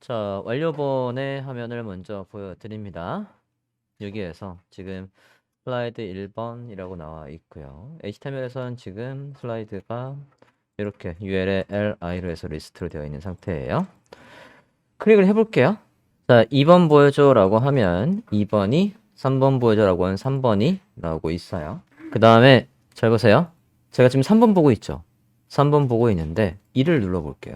자, 완료본의 화면을 먼저 보여드립니다. 여기에서 지금 슬라이드 1번이라고 나와 있고요. HTML에서는 지금 슬라이드가 이렇게 UL에 LI로 해서 리스트로 되어 있는 상태예요. 클릭을 해볼게요. 자, 2번 보여줘라고 하면 2번이, 3번 보여줘라고 하면 3번이 나오고 있어요. 그 다음에 잘 보세요. 제가 지금 3번 보고 있죠. 3번 보고 있는데 2를 눌러볼게요.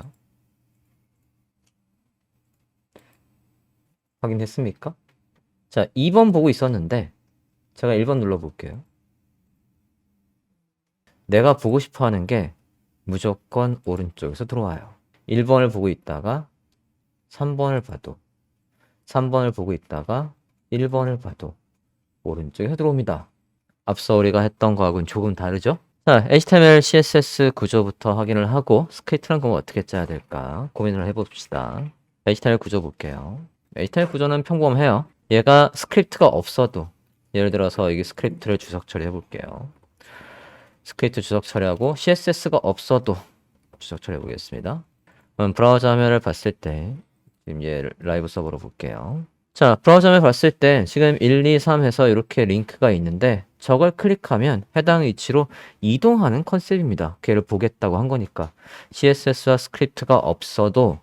확인했습니까? 자, 2번 보고 있었는데 제가 1번 눌러볼게요. 내가 보고 싶어 하는 게 무조건 오른쪽에서 들어와요. 1번을 보고 있다가 3번을 봐도, 3번을 보고 있다가 1번을 봐도 오른쪽에서 들어옵니다. 앞서 우리가 했던 거하고는 조금 다르죠? 자, HTML, CSS 구조부터 확인을 하고 스크립트는 그럼 어떻게 짜야 될까 고민을 해봅시다. HTML 구조 볼게요. HTML 구조는 평범해요. 얘가 스크립트가 없어도, 예를 들어서 여기 스크립트를 주석 처리해 볼게요. 스크립트 주석 처리하고 CSS가 없어도 주석 처리해 보겠습니다. 그럼 브라우저 화면을 봤을 때 지금 얘 라이브 서버로 볼게요. 자, 브라우저 화면 봤을 때 지금 1, 2, 3 해서 이렇게 링크가 있는데 저걸 클릭하면 해당 위치로 이동하는 컨셉입니다. 걔를 보겠다고 한 거니까. CSS와 스크립트가 없어도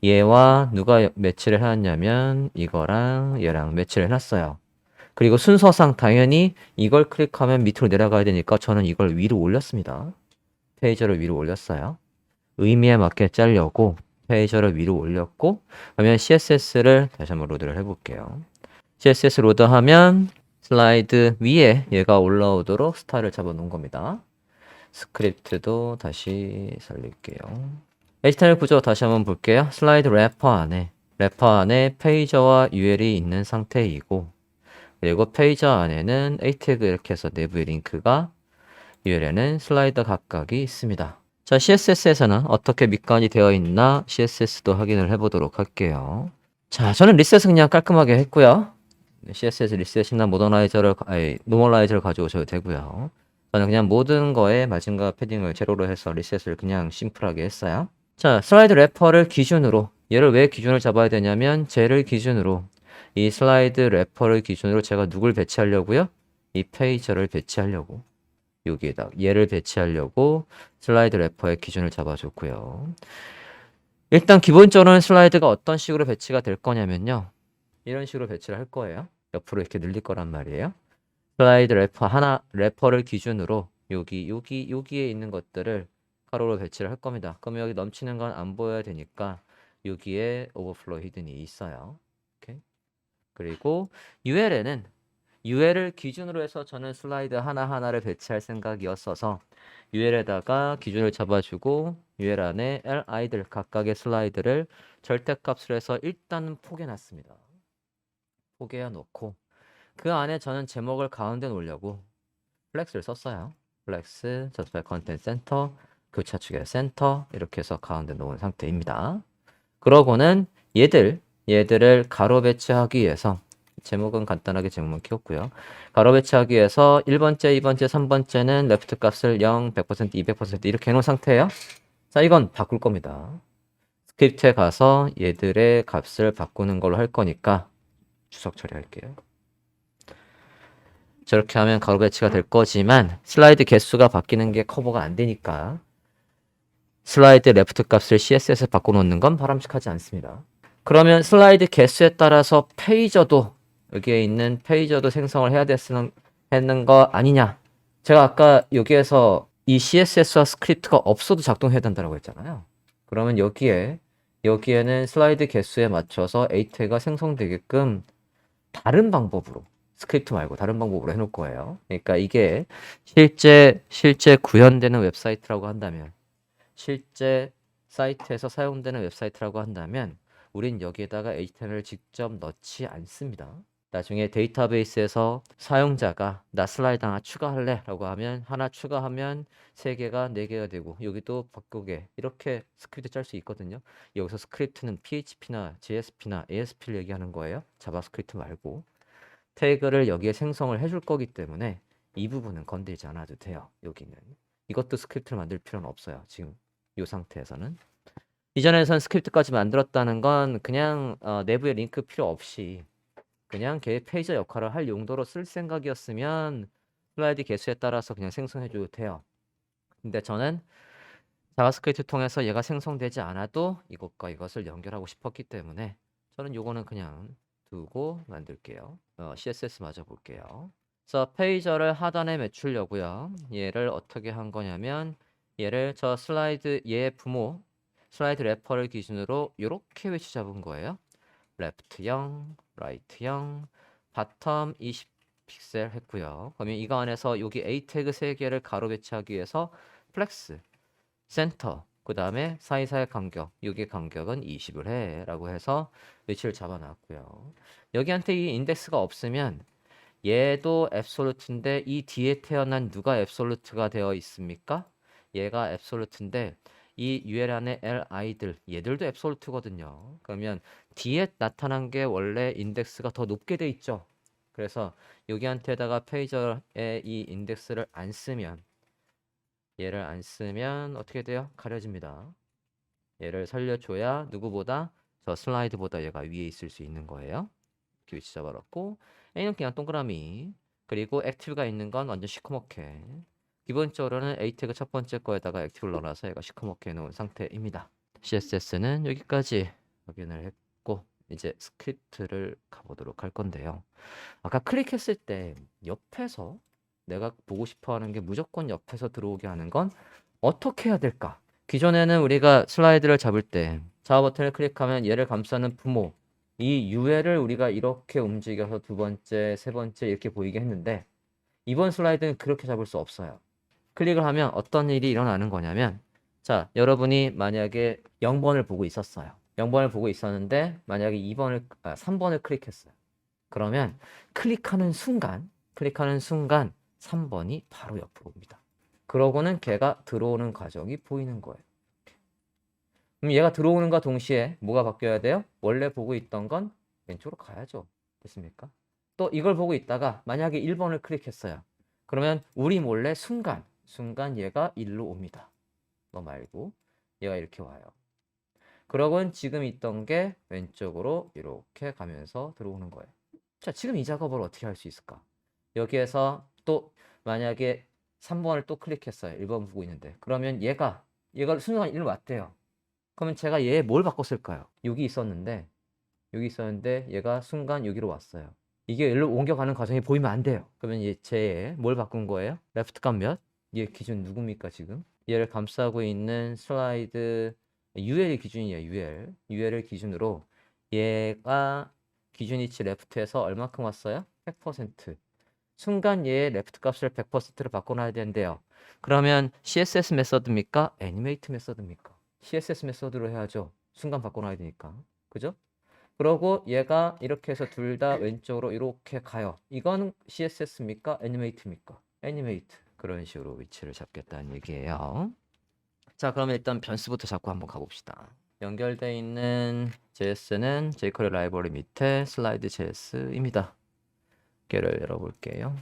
얘와 누가 매치를 해놨냐면 이거랑 얘랑 매치를 해놨어요. 그리고 순서상 당연히 이걸 클릭하면 밑으로 내려가야 되니까 저는 이걸 위로 올렸습니다. 페이저를 위로 올렸어요. 의미에 맞게 짜려고 페이저를 위로 올렸고, 그러면 CSS를 다시 한번 로드를 해볼게요. CSS 로드하면 슬라이드 위에 얘가 올라오도록 스타일을 잡아 놓은 겁니다. 스크립트도 다시 살릴게요. HTML 구조 다시 한번 볼게요. 슬라이드 래퍼 안에 페이저와 UL이 있는 상태이고, 그리고 페이저 안에는 A 태그 이렇게 해서 내부의 링크가, UL에는 슬라이더 각각이 있습니다. 자, CSS에서는 어떻게 밑간이 되어 있나 CSS도 확인을 해보도록 할게요. 자, 저는 리셋을 그냥 깔끔하게 했고요. CSS 리셋이나 노멀라이저를 가져오셔도 되고요. 저는 그냥 모든 거에 마진과 패딩을 제로로 해서 리셋을 그냥 심플하게 했어요. 자, 슬라이드 래퍼를 기준으로, 얘를 왜 기준을 잡아야 되냐면 쟤를 기준으로, 이 슬라이드 래퍼를 기준으로 제가 누굴 배치하려고요? 이 페이저를 배치하려고, 여기에다 얘를 배치하려고 슬라이드 래퍼의 기준을 잡아줬고요. 일단 기본적으로는 슬라이드가 어떤 식으로 배치가 될 거냐면요, 이런 식으로 배치를 할 거예요. 옆으로 이렇게 늘릴 거란 말이에요. 슬라이드 래퍼를 기준으로 여기에 있는 것들을 가로로 배치를 할 겁니다. 그럼 여기 넘치는 건 안 보여야 되니까 여기에 오버플로 히든이 있어요. 오케이. 그리고 UL을 기준으로 해서 저는 슬라이드 하나하나를 배치할 생각이었어서 UL에다가 기준을 잡아주고 UL 안에 LI들 각각의 슬라이드를 절대값으로 해서 일단은 포개놨습니다. 포개어 놓고 그 안에 저는 제목을 가운데 놓으려고 플렉스를 썼어요. 플렉스, 저스파이 컨텐츠 센터, 교차 축의 센터 이렇게 해서 가운데 놓은 상태입니다. 그러고는 얘들을 가로 배치하기 위해서 제목은 간단하게 제목만 키웠고요. 가로 배치하기 위해서 1번째, 2번째, 3번째는 레프트 값을 0, 100%, 200% 이렇게 해놓은 상태예요. 자, 이건 바꿀 겁니다. 스크립트에 가서 얘들의 값을 바꾸는 걸로 할 거니까 주석 처리할게요. 저렇게 하면 가로 배치가 될 거지만 슬라이드 개수가 바뀌는 게 커버가 안 되니까 슬라이드 레프트 값을 CSS에 바꿔놓는 건 바람직하지 않습니다. 그러면 슬라이드 개수에 따라서 여기에 있는 페이저도 생성을 해야 했는 거 아니냐? 제가 아까 여기에서 이 CSS와 스크립트가 없어도 작동해야 된다고 했잖아요. 그러면 여기에는 슬라이드 개수에 맞춰서 A 태그가 생성되게끔 다른 방법으로, 스크립트 말고 다른 방법으로 해놓을 거예요. 그러니까 이게 실제 구현되는 웹사이트라고 한다면, 실제 사이트에서 사용되는 웹사이트라고 한다면 우린 여기에다가 HTML을 직접 넣지 않습니다. 나중에 데이터베이스에서 사용자가 나 슬라이드 하나 추가할래 라고 하면 하나 추가하면 3개가 4개가 되고 여기도 바꾸게 이렇게 스크립트 짤 수 있거든요. 여기서 스크립트는 PHP나 JSP나 ASP를 얘기하는 거예요. 자바스크립트 말고. 태그를 여기에 생성을 해줄 거기 때문에 이 부분은 건들지 않아도 돼요. 여기는. 이것도 스크립트를 만들 필요는 없어요. 지금 이 상태에서는. 이전에선 스크립트까지 만들었다는 건 그냥 내부에 링크 필요 없이 그냥 걔 페이저 역할을 할 용도로 쓸 생각이었으면 슬라이드 개수에 따라서 그냥 생성해 줘도 돼요. 근데 저는 자바스크립트 통해서 얘가 생성되지 않아도 이것과 이것을 연결하고 싶었기 때문에 저는 요거는 그냥 두고 만들게요. CSS 마저 볼게요. 그래서 페이저를 하단에 맞추려고요. 얘를 어떻게 한 거냐면 얘를 저 슬라이드 얘 부모 슬라이드 래퍼를 기준으로 이렇게 위치 잡은 거예요. 레프트 0, 라이트 0, 바텀 20 픽셀 했고요. 그러면 이거 안에서 여기 A 태그 3개를 가로 배치하기 위해서 플렉스, 센터, 그 다음에 사이사이 간격, 여기 간격은 20을 해 라고 해서 위치를 잡아놨고요. 여기한테 이 인덱스가 없으면 얘도 앱솔루트인데 이 뒤에 태어난 누가 앱솔루트가 되어 있습니까? 얘가 앱솔루트인데 이 UL 안에 LI들 얘들도 앱솔루트거든요. 그러면 뒤에 나타난 게 원래 인덱스가 더 높게 돼 있죠. 그래서 여기한테다가 페이저의 이 인덱스를 안 쓰면 얘를 안 쓰면 어떻게 돼요? 가려집니다. 얘를 살려줘야 누구보다 저 슬라이드보다 얘가 위에 있을 수 있는 거예요. 이렇게 위치 잡아놨고 A는 그냥 동그라미 그리고 액티브가 있는 건 완전 시커멓게 기본적으로는 A 태그 첫 번째 거에다가 액티브를 넣어놔서 얘가 시커멓게 해놓은 상태입니다. CSS는 여기까지 확인을 했고 이제 스크립트를 가보도록 할 건데요. 아까 클릭했을 때 옆에서 내가 보고 싶어 하는 게 무조건 옆에서 들어오게 하는 건 어떻게 해야 될까? 기존에는 우리가 슬라이드를 잡을 때 좌우 버튼을 클릭하면 얘를 감싸는 부모 이 UL을 우리가 이렇게 움직여서 두 번째, 세 번째 이렇게 보이게 했는데 이번 슬라이드는 그렇게 잡을 수 없어요. 클릭을 하면 어떤 일이 일어나는 거냐면 자, 여러분이 만약에 0번을 보고 있었어요. 0번을 보고 있었는데 만약에 3번을 클릭했어요. 그러면 클릭하는 순간 3번이 바로 옆으로 옵니다. 그러고는 걔가 들어오는 과정이 보이는 거예요. 그럼 얘가 들어오는과 동시에 뭐가 바뀌어야 돼요? 원래 보고 있던 건 왼쪽으로 가야죠. 됐습니까? 또 이걸 보고 있다가 만약에 1번을 클릭했어요. 그러면 우리 몰래 순간 얘가 일로 옵니다. 너 말고 얘가 이렇게 와요. 그러고는 지금 있던 게 왼쪽으로 이렇게 가면서 들어오는 거예요. 자, 지금 이 작업을 어떻게 할 수 있을까? 여기에서 또 만약에 3번을 또 클릭했어요. 1번 보고 있는데. 그러면 얘가 순간 일로 왔대요. 그러면 제가 얘 뭘 바꿨을까요? 여기 있었는데 얘가 순간 여기로 왔어요. 이게 일로 옮겨가는 과정이 보이면 안 돼요. 그러면 얘 뭘 바꾼 거예요? 레프트 값 몇? 얘 기준 누굽니까 지금? 얘를 감싸고 있는 슬라이드 UL이 기준이에요. UL을 기준으로 얘가 기준 위치 레프트에서 얼마큼 왔어요? 100%. 순간 얘의 레프트 값을 100%로 바꿔놔야 되는데요. 그러면 CSS 메서드입니까? 애니메이트 메서드입니까? CSS 메서드로 해야죠. 순간 바꿔놔야 되니까. 그죠? 그러고 얘가 이렇게 해서 둘 다 왼쪽으로 이렇게 가요. 이건 CSS입니까? 애니메이트입니까? 애니메이트. 그런 식으로 위치를 잡겠다는 얘기예요. 자, 그러면 일단 변수부터 잡고 한번 가봅시다. 연결되어 있는 JS는 jQuery 라이브러리 밑에 슬라이드 JS입니다. 걔를 열어볼게요.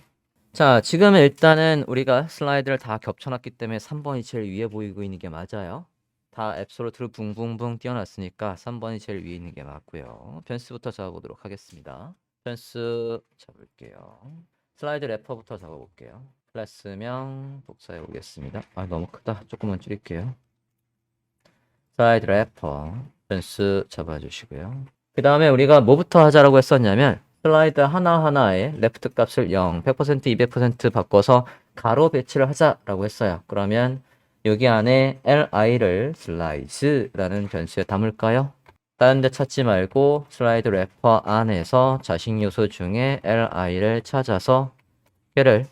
자, 지금 일단은 우리가 슬라이드를 다 겹쳐놨기 때문에 3번이 제일 위에 보이고 있는 게 맞아요. 다 앱솔루트로 붕붕붕 띄워놨으니까 3번이 제일 위에 있는 게 맞고요. 변수부터 잡아보도록 하겠습니다. 변수 잡을게요. 슬라이드 래퍼부터 잡아볼게요. 클래스명 복사해 보겠습니다. 아, 너무 크다. 조금만 줄일게요. 슬라이드 래퍼 변수 잡아주시고요. 그 다음에 우리가 뭐부터 하자라고 했었냐면 슬라이드 하나하나에 레프트 값을 0, 100%, 200% 바꿔서 가로 배치를 하자라고 했어요. 그러면 여기 안에 li를 슬라이즈라는 변수에 담을까요? 다른 데 찾지 말고 슬라이드 래퍼 안에서 자식 요소 중에 li를 찾아서 얘를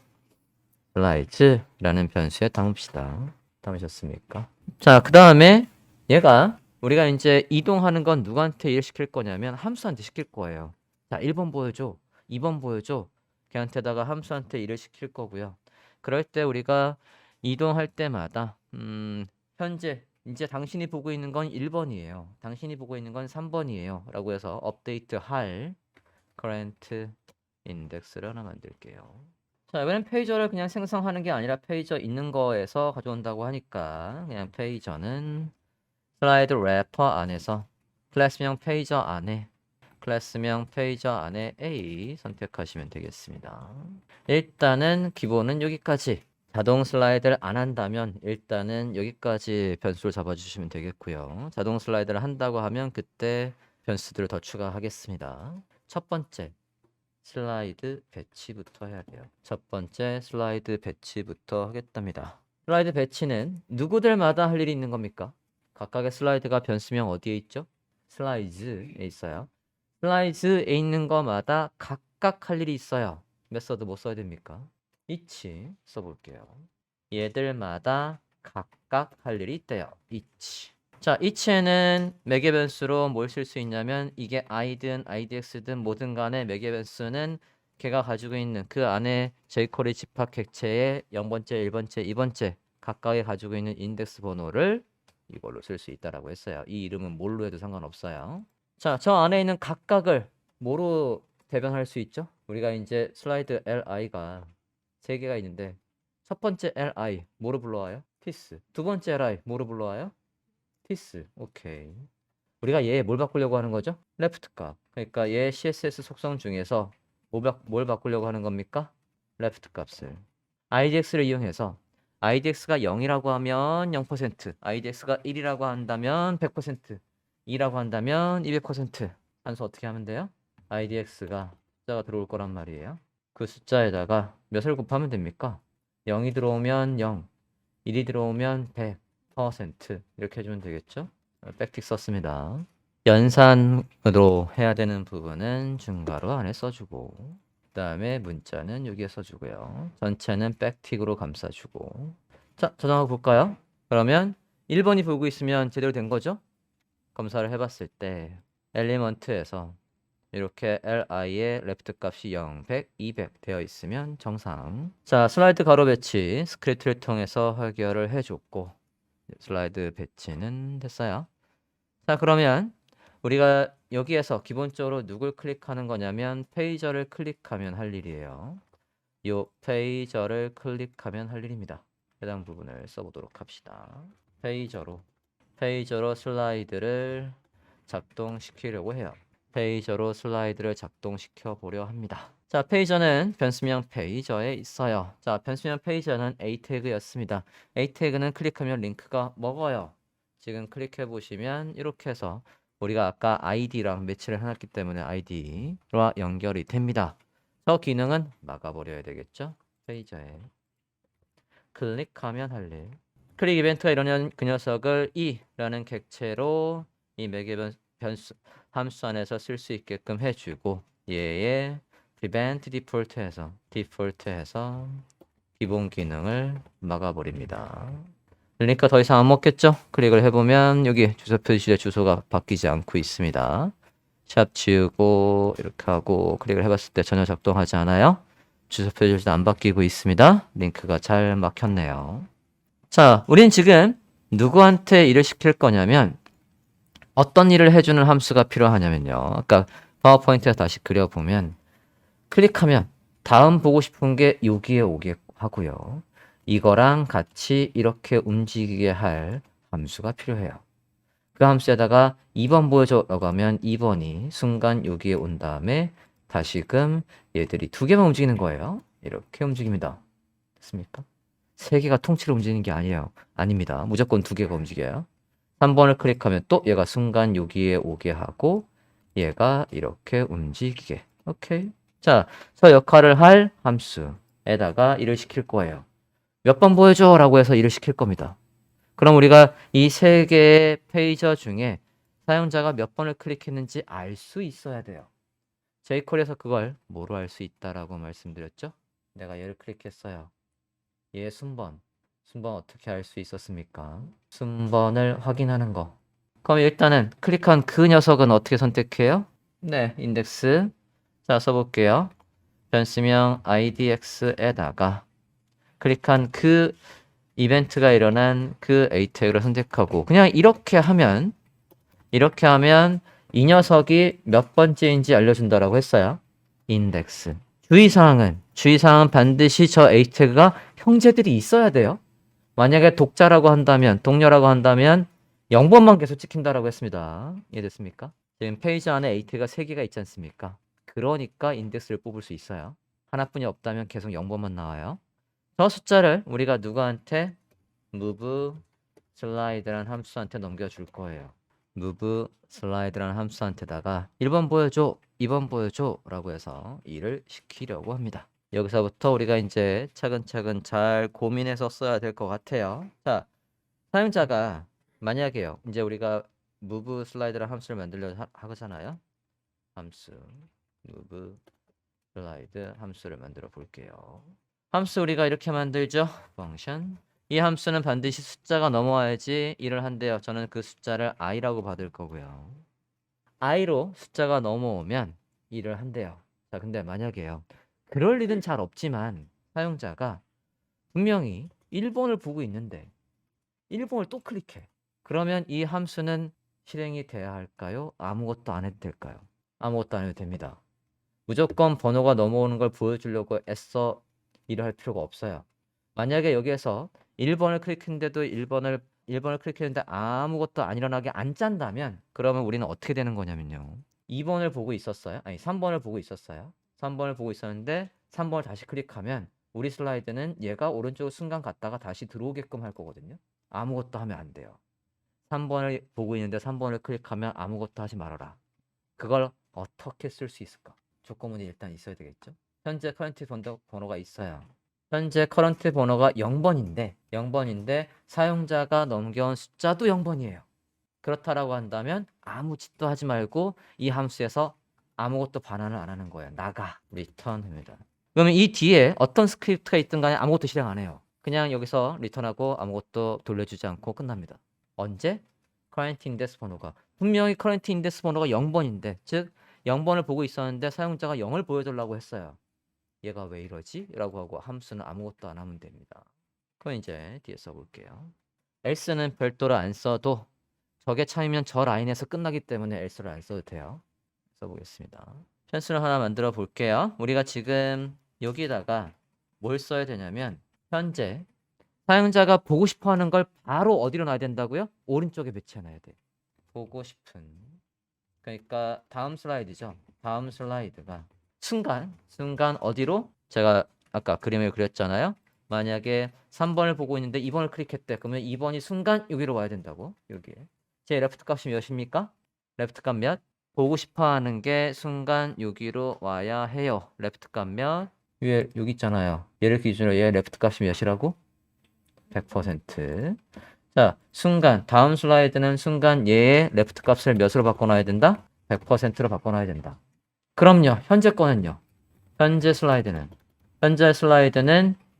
슬라이즈라는 변수에 담읍시다. 담으셨습니까? 자, 그 다음에 얘가 우리가 이제 이동하는 건 누구한테 일 시킬 거냐면 함수한테 시킬 거예요. 자, 1번 보여줘. 2번 보여줘. 걔한테다가 함수한테 일을 시킬 거고요. 그럴 때 우리가 이동할 때마다 현재 이제 당신이 보고 있는 건 1번이에요. 당신이 보고 있는 건 3번이에요. 라고 해서 업데이트 할 current index를 하나 만들게요. 자, 이번엔 페이저를 그냥 생성하는 게 아니라 페이저 있는 거에서 가져온다고 하니까 그냥 페이저는 슬라이드 래퍼 안에서 클래스명 페이저 안에 클래스명 페이저 안에 A 선택하시면 되겠습니다. 일단은 기본은 여기까지. 자동 슬라이드를 안 한다면 일단은 여기까지 변수를 잡아주시면 되겠고요. 자동 슬라이드를 한다고 하면 그때 변수들을 더 추가하겠습니다. 첫 번째 슬라이드 배치부터 해야 돼요. 첫 번째 슬라이드 배치부터 하겠답니다. 슬라이드 배치는 누구들마다 할 일이 있는 겁니까? 각각의 슬라이드가 변수명 어디에 있죠? 슬라이드에 있어요. 슬라이드에 있는 거마다 각각 할 일이 있어요. 메서드 뭐 써야 됩니까? each 써볼게요. 얘들마다 각각 할 일이 있대요. each. 자, each에는 매개 변수로 뭘 쓸 수 있냐면 이게 i든 idx든 뭐든 간에 매개 변수는 걔가 가지고 있는 그 안에 jQuery 집합 객체의 0번째, 1번째, 2번째 각각이 가지고 있는 인덱스 번호를 이걸로 쓸 수 있다라고 했어요. 이 이름은 뭘로 해도 상관없어요. 자, 저 안에 있는 각각을 뭐로 대변할 수 있죠? 우리가 이제 슬라이드 li가 3개가 있는데 첫 번째 li 뭐로 불러와요? 티스. 두 번째 li 뭐로 불러와요? 티스. 오케이. 우리가 얘 뭘 바꾸려고 하는 거죠? 레프트 값. 그러니까 얘 CSS 속성 중에서 뭘 바꾸려고 하는 겁니까? 레프트 값을. idx를 이용해서 idx가 0이라고 하면 0%, idx가 1이라고 한다면 100%, 2라고 한다면 200%. 함수 어떻게 하면 돼요? idx가 숫자가 들어올 거란 말이에요. 그 숫자에다가 몇을 곱하면 됩니까? 0이 들어오면 0, 1이 들어오면 100% 이렇게 해주면 되겠죠? 백틱 썼습니다. 연산으로 해야 되는 부분은 중괄호 안에 써주고 그 다음에 문자는 여기에 써주고요. 전체는 백틱으로 감싸주고 자, 저장하고 볼까요? 그러면 1번이 보고 있으면 제대로 된 거죠? 검사를 해봤을 때 엘리먼트에서 이렇게 li의 레프트 값이 0, 100, 200 되어 있으면 정상. 자, 슬라이드 가로 배치 스크립트를 통해서 해결을 해줬고 슬라이드 배치는 됐어요. 자, 그러면 우리가 여기에서 기본적으로 누굴 클릭하는 거냐면 페이저를 클릭하면 할 일이에요. 요 페이저를 클릭하면 할 일입니다. 해당 부분을 써보도록 합시다. 페이저로 슬라이드를 작동시키려고 해요. 페이저로 슬라이드를 작동시켜 보려 합니다. 자, 페이저는 변수명 페이저에 있어요. 자, 변수명 페이저는 A 태그였습니다. A 태그는 클릭하면 링크가 먹어요. 지금 클릭해 보시면 이렇게 해서 우리가 아까 ID랑 매치를 해놨기 때문에 ID와 연결이 됩니다. 저 기능은 막아버려야 되겠죠? 페이저에 클릭하면 할 일. 클릭 이벤트가 일어나는 그 녀석을 e라는 객체로 이 매개 변수 함수 안에서 쓸 수 있게끔 해주고 얘의 prevent default해서 기본 기능을 막아버립니다. 링크가 더 이상 안 먹겠죠? 클릭을 해보면 여기 주소 표시의 주소가 바뀌지 않고 있습니다. 샵 지우고 이렇게 하고 클릭을 해봤을 때 전혀 작동하지 않아요. 주소 표시도 안 바뀌고 있습니다. 링크가 잘 막혔네요. 자, 우린 지금 누구한테 일을 시킬 거냐면 어떤 일을 해주는 함수가 필요하냐면요. 아까 파워포인트에서 다시 그려보면 클릭하면 다음 보고 싶은 게 여기에 오게 하고요. 이거랑 같이 이렇게 움직이게 할 함수가 필요해요. 그 함수에다가 2번 보여줘라고 하면 2번이 순간 여기에 온 다음에 다시금 얘들이 2개만 움직이는 거예요. 이렇게 움직입니다. 됐습니까? 3개가 통째로 움직이는 게 아니에요. 아닙니다. 무조건 2개가 움직여요. 3번을 클릭하면 또 얘가 순간 여기에 오게 하고 얘가 이렇게 움직이게. 오케이. 자, 저 역할을 할 함수에다가 일을 시킬 거예요. 몇 번 보여줘 라고 해서 일을 시킬 겁니다. 그럼 우리가 이 3개의 페이저 중에 사용자가 몇 번을 클릭했는지 알 수 있어야 돼요. jQuery에서 그걸 뭐로 알 수 있다라고 말씀드렸죠? 내가 얘를 클릭했어요. 얘의 순번 어떻게 알 수 있었습니까? 순번을 확인하는 거. 그럼 일단은 클릭한 그 녀석은 어떻게 선택해요? 네, 인덱스. 자, 써볼게요. 변수명 idx에다가 클릭한 그 이벤트가 일어난 그 A 태그를 선택하고 그냥 이렇게 하면 이 녀석이 몇 번째인지 알려준다라고 했어요. 인덱스. 주의사항은 반드시 저 A 태그가 형제들이 있어야 돼요. 만약에 독자라고 한다면, 동료라고 한다면 0번만 계속 찍힌다라고 했습니다. 이해됐습니까? 지금 페이지 안에 AT가 3개가 있지 않습니까? 그러니까 인덱스를 뽑을 수 있어요. 하나뿐이 없다면 계속 0번만 나와요. 저 숫자를 우리가 누구한테 move slide라는 함수한테 넘겨줄 거예요. move slide라는 함수한테다가 1번 보여줘, 2번 보여줘 라고 해서 일을 시키려고 합니다. 여기서부터 우리가 이제 차근차근 잘 고민해서 써야 될 것 같아요. 자, 사용자가 만약에요. 이제 우리가 move slide라는 함수를 만들려고 하잖아요. 함수 move 슬라이드 함수를 만들어 볼게요. 함수 우리가 이렇게 만들죠. 펑션. 이 함수는 반드시 숫자가 넘어와야지 일을 한대요. 저는 그 숫자를 i라고 받을 거고요. i로 숫자가 넘어오면 일을 한대요. 자, 근데 만약에요. 그럴 일은 잘 없지만 사용자가 분명히 1번을 보고 있는데 1번을 또 클릭해. 그러면 이 함수는 실행이 돼야 할까요? 아무것도 안 해도 될까요? 아무것도 안 해도 됩니다. 무조건 번호가 넘어오는 걸 보여주려고 애써 일을 할 필요가 없어요. 만약에 여기에서 1번을 클릭했는데도 1번을 클릭했는데 아무것도 안 일어나게 안 짠다면 그러면 우리는 어떻게 되는 거냐면요. 2번을 보고 있었어요. 아니 3번을 보고 있었어요. 3번을 보고 있었는데 3번을 다시 클릭하면 우리 슬라이드는 얘가 오른쪽으로 순간 갔다가 다시 들어오게끔 할 거거든요. 아무것도 하면 안 돼요. 3번을 보고 있는데 3번을 클릭하면 아무것도 하지 말아라. 그걸 어떻게 쓸 수 있을까? 조건문이 일단 있어야 되겠죠. 현재 커런트 번호가 있어요. 현재 커런트 번호가 0번인데 사용자가 넘겨온 숫자도 0번이에요. 그렇다라고 한다면 아무 짓도 하지 말고 이 함수에서 아무것도 반환을 안 하는 거예요. 나가. return입니다. 그러면 이 뒤에 어떤 스크립트가 있든 간에 아무것도 실행 안 해요. 그냥 여기서 return하고 아무것도 돌려주지 않고 끝납니다. 언제? 커런트 인덱스 번호가 분명히 커런트 인덱스 번호가 0번인데 즉 0번을 보고 있었는데 사용자가 0을 보여달라고 했어요. 얘가 왜 이러지? 라고 하고 함수는 아무것도 안 하면 됩니다. 그럼 이제 뒤에 써볼게요. else는 별도로 안 써도 저게 참이면 저 라인에서 끝나기 때문에 else를 안 써도 돼요. 써보겠습니다. 편수를 하나 만들어 볼게요. 우리가 지금 여기다가 뭘 써야 되냐면 현재 사용자가 보고 싶어 하는 걸 바로 어디로 놔야 된다고요? 오른쪽에 배치해놔야 돼. 보고 싶은. 그러니까 다음 슬라이드죠. 다음 슬라이드가 순간 어디로? 제가 아까 그림을 그렸잖아요. 만약에 3번을 보고 있는데 2번을 클릭했대. 그러면 2번이 순간 여기로 와야 된다고. 여기에. 제 레프트 값이 몇입니까? 레프트 값 몇? 보고 싶어 하는 게 순간 여기로 와야 해요. 레프트 값 몇? 위에 여기 있잖아요. 얘를 기준으로 얘 레프트 값이 몇이라고? 100%. 자, 다음 슬라이드는 순간 얘의 레프트 값을 몇으로 바꿔놔야 된다? 100%로 바꿔놔야 된다. 그럼요. 현재 거는요. 현재 슬라이드는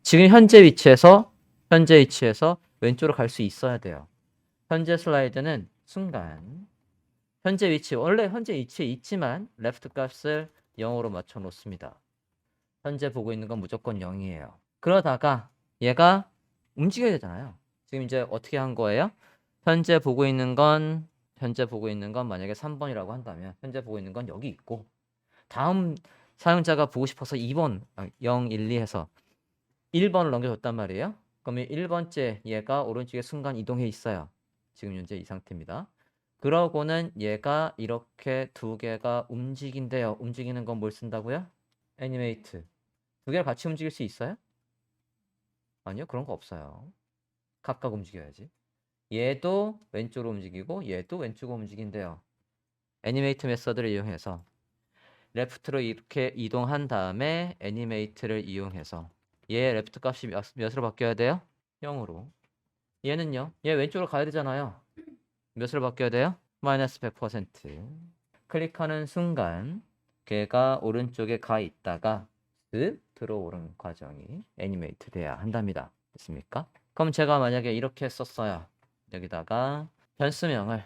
지금 현재 위치에서 왼쪽으로 갈 수 있어야 돼요. 현재 슬라이드는 순간 현재 위치 원래 현재 위치에 있지만 레프트 값을 0으로 맞춰 놓습니다. 현재 보고 있는 건 무조건 0이에요. 그러다가 얘가 움직여야 되잖아요. 지금 이제 어떻게 한 거예요? 현재 보고 있는 건 만약에 3번이라고 한다면 현재 보고 있는 건 여기 있고 다음 사용자가 보고 싶어서 2번 0, 1, 2 해서 1번을 넘겨줬단 말이에요. 그러면 1번째 얘가 오른쪽에 순간 이동해 있어요. 지금 현재 이 상태입니다. 그러고는 얘가 이렇게 두 개가 움직인대요. 움직이는 건 뭘 쓴다고요? 애니메이트. 두 개를 같이 움직일 수 있어요? 아니요. 그런 거 없어요. 각각 움직여야지. 얘도 왼쪽으로 움직이고 얘도 왼쪽으로 움직인대요. 애니메이트 메서드를 이용해서 레프트로 이렇게 이동한 다음에 애니메이트를 이용해서 얘 레프트 값이 몇으로 바뀌어야 돼요? 0으로. 얘는요. 얘 왼쪽으로 가야 되잖아요. 몇으로 바뀌어야 돼요? 마이너스 100%. 클릭하는 순간 걔가 오른쪽에 가 있다가 쓱 들어오는 과정이 애니메이트 돼야 한답니다. 됐습니까? 그럼 제가 만약에 이렇게 썼어요. 여기다가 변수명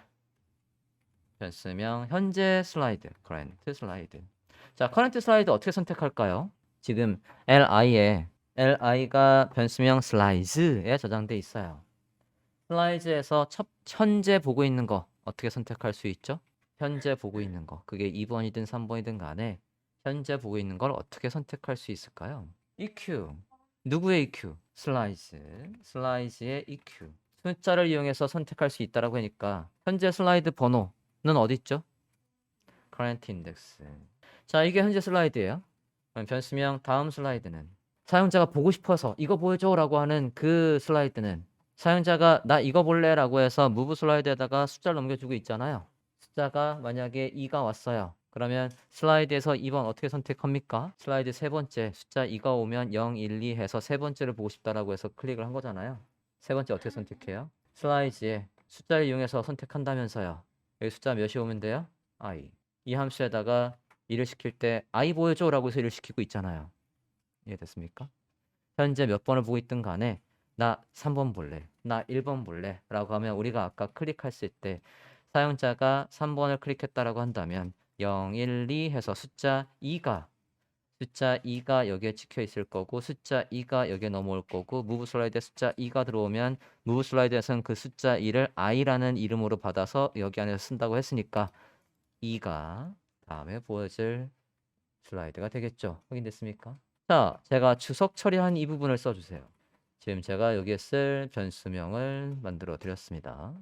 현재 슬라이드, 커런트 슬라이드. 자, 커런트 슬라이드 어떻게 선택할까요? 지금 li가 변수명 슬라이즈에 저장돼 있어요. 슬라이즈에서 현재 보고 있는 거 어떻게 선택할 수 있죠? 현재 보고 있는 거. 그게 2번이든 3번이든 간에 현재 보고 있는 걸 어떻게 선택할 수 있을까요? EQ. 누구의 EQ? 슬라이즈의 EQ. 숫자를 이용해서 선택할 수 있다라고 하니까 현재 슬라이드 번호는 어디 있죠? current index. 자, 이게 현재 슬라이드예요. 그럼 변수명 다음 슬라이드는 사용자가 보고 싶어서 이거 보여줘라고 하는 그 슬라이드는 사용자가 나 이거 볼래라고 해서 move 슬라이드에다가 숫자를 넘겨주고 있잖아요. 숫자가 만약에 2가 왔어요. 그러면 슬라이드에서 2번 어떻게 선택합니까? 슬라이드 세 번째 숫자 2가 오면 0, 1, 2 해서 세 번째를 보고 싶다라고 해서 클릭을 한 거잖아요. 세 번째 어떻게 선택해요? 슬라이드에 숫자를 이용해서 선택한다면서요. 여기 숫자 몇이 오면 돼요? i. 이 함수에다가 일을 시킬 때 i 보여줘라고 해서 일을 시키고 있잖아요. 이해됐습니까? 현재 몇 번을 보고 있든 간에 나 3번 볼래, 나 1번 볼래 라고 하면 우리가 아까 클릭했을 때 사용자가 3번을 클릭했다라고 한다면 0, 1, 2 해서 숫자 2가 여기에 찍혀 있을 거고 숫자 2가 여기에 넘어올 거고 move 슬라이드에 숫자 2가 들어오면 move 슬라이드에서는 그 숫자 2를 i라는 이름으로 받아서 여기 안에서 쓴다고 했으니까 2가 다음에 보여질 슬라이드가 되겠죠. 확인됐습니까? 자, 제가 주석 처리한 이 부분을 써주세요. 지금 제가 여기에 쓸 변수명을 만들어 드렸습니다.